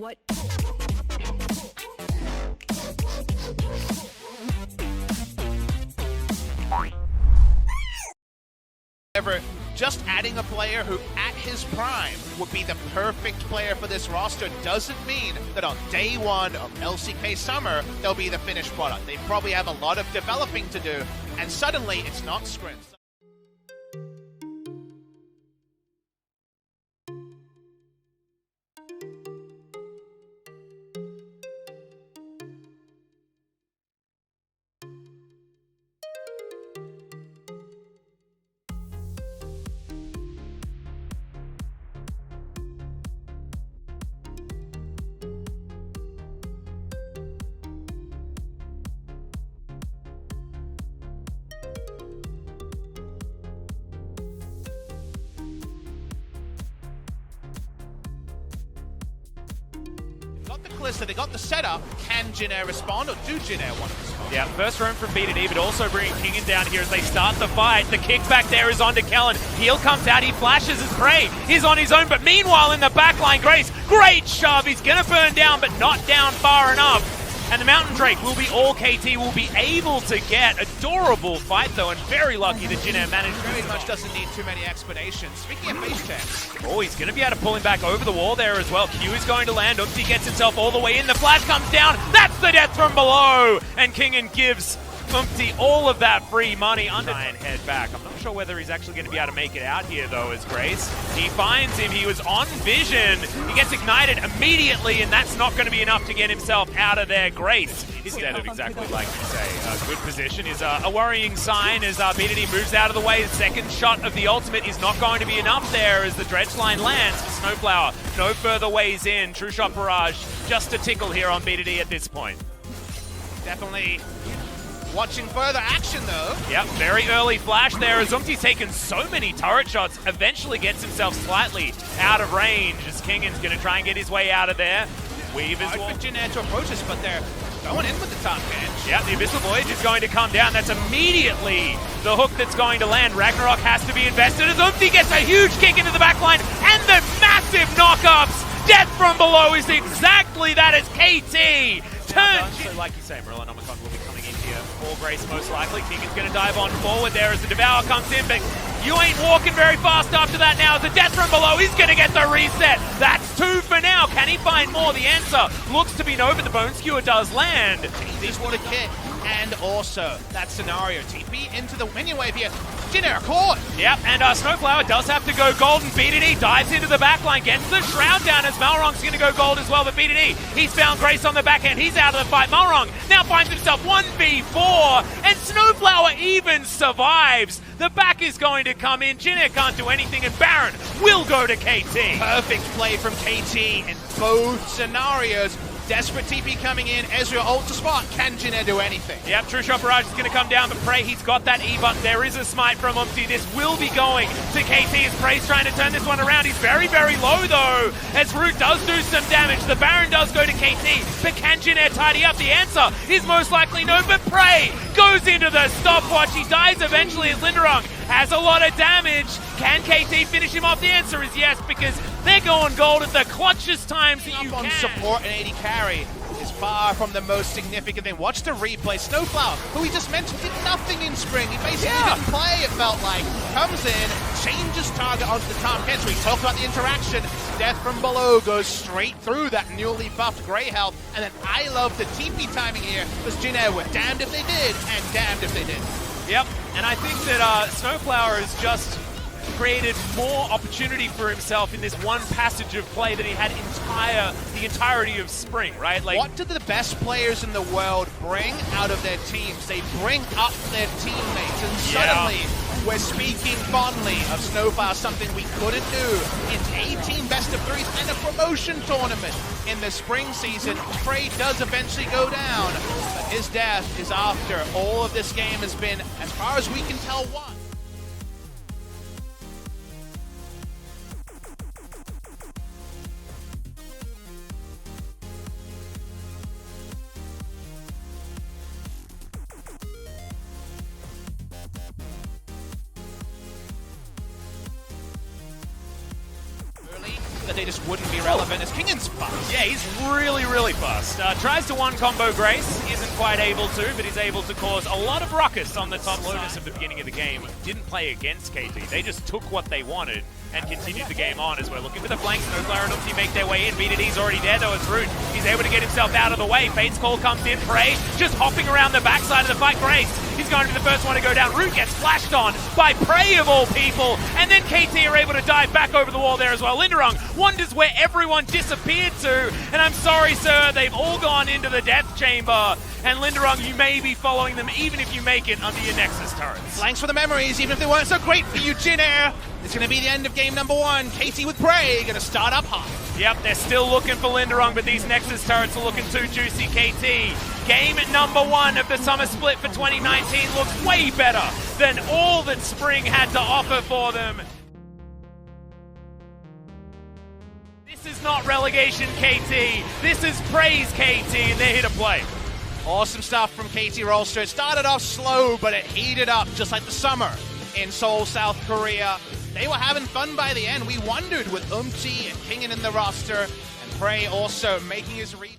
What? However, just adding a player who at his prime would be the perfect player for this roster doesn't mean that on day one of LCK Summer, they'll be the finished product. They probably have a lot of developing to do, and suddenly it's not sprints. Got the Calista, they got the setup. Can Jin Air respond, or do Jin Air want to respond? Yeah, first roam from BDD, but also bringing Kingen down here as they start the fight. The kickback there is onto Kellen. Heal comes out, he flashes as Pray. He's on his own, but meanwhile in the backline, Grace, great shove. He's going to burn down, but not down far enough. And the Mountain Drake will be all KT will be able to get. Adorable fight though, and very lucky that Jin Air managed. Very much doesn't need too many explanations. Speaking of base checks. Oh, he's going to be able to pull him back over the wall there as well. Q is going to land. Umpty gets himself all the way in. The flash comes down. That's the death from below. And Kingen gives Umpty all of that free money. Try and head back. I'm not sure whether he's actually going to be able to make it out here though as Grace. He finds him. He was on vision. He gets ignited immediately, and that's not going to be enough to get himself out of there. Grace, instead of exactly like you say, a good position is a worrying sign as BDD moves out of the way. The second shot of the ultimate is not going to be enough there as the dredge line lands for Snowflower. No further ways in. True shot barrage just a tickle here on BDD at this point. Definitely watching further action though. Yep, very early flash there as Umpty's taken so many turret shots, eventually gets himself slightly out of range as Kingen's going to try and get his way out of there. Weave is hard for Jin Air to approach us, but they're going in with the top bench. Yeah, the Abyssal Voyage is going to come down. That's immediately the hook that's going to land. Ragnarok has to be invested as Umpty gets a huge kick into the backline, and the massive knockups. Death from below is exactly that as KT turns. So like you say, Marilla Nomicon will be coming in here for Grace most likely. Kingen's going to dive on forward there as the Devour comes in, but you ain't walking very fast after that now as the death from below. He's going to get the reset. That's 2 for now. Can he find more? The answer looks to be no, but the Bone Skewer does land. These what a kit. And also that scenario. TP into the minion wave here. Jin Air caught. Yep, and Snowflower does have to go gold, and BDD dives into the backline, gets the shroud down as Malrong's going to go gold as well, but BDD, he's found Grace on the back end. He's out of the fight. Malrong now finds himself 1v4, and Snowflower even survives. The back is going to come in. Jin Air can't do anything, and Baron will go to KT. Perfect play from KT in both scenarios. Desperate TP coming in. Ezreal ult to spot. Can Jin Air do anything? Yep, True Shot Barrage is going to come down, but Pray, he's got that E, but there is a smite from Umpty. This will be going to KT as Pray's trying to turn this one around. He's very, very low though, as Root does do some damage. The Baron does go to KT, but can Jin Air tidy up? The answer is most likely no, but Pray goes into the stopwatch. He dies eventually as Linderung has a lot of damage. Can KT finish him off? The answer is yes, because they're going gold at the clutchest times that you can. On support and AD carry is far from the most significant thing. Watch the replay. Snowflower, who we just mentioned, did nothing in spring. He basically didn't play, it felt like. Comes in, changes target onto the top catch. We talked about the interaction. Death from below goes straight through that newly buffed Grey health. And then I love the TP timing here, because Jin Air were damned if they did, and damned if they didn't. Yep, and I think that Snowflower has just created more opportunity for himself in this one passage of play than he had the entirety of spring, right? Like, what do the best players in the world bring out of their teams? They bring up their teammates, and suddenly we're speaking fondly of Snowflower, something we couldn't do in 18 best-of-3s and a promotion tournament in the spring season. Pray does eventually go down, but his death is after all of this game has been, as far as we can tell, won. The that they just wouldn't be relevant, as Kingan's fast. Yeah, he's really, really fast. Tries to one combo Grace, isn't quite able to, but he's able to cause a lot of ruckus on the top slowness of the beginning of the game. Didn't play against KT. They just took what they wanted and continued the game on as we're looking for the flanks. Snowflower and Umpty make their way in. BDD's already there though, it's Root. He's able to get himself out of the way. Fate's Call comes in. Pray just hopping around the backside of the fight. Grace, he's going to be the first one to go down. Root gets flashed on by Pray of all people. And then KT are able to dive back over the wall there as well. Linderung wonders where everyone disappeared to. And I'm sorry, sir, they've all gone into the death chamber. And Linderung, you may be following them even if you make it under your Nexus turrets. Flanks for the memories, even if they weren't so great for you, Jin Air. It's going to be the end of game number 1. KT with Pray going to start up high. Yep, they're still looking for Linderung, but these Nexus turrets are looking too juicy. KT, game number 1 of the summer split for 2019 looks way better than all that spring had to offer for them. This is not relegation KT, this is Pray's KT, and they're here to play. Awesome stuff from KT Rolster. It started off slow, but it heated up just like the summer in Seoul, South Korea. They were having fun by the end. We wondered with Umpty and Kingan in the roster, and Pray also making his read.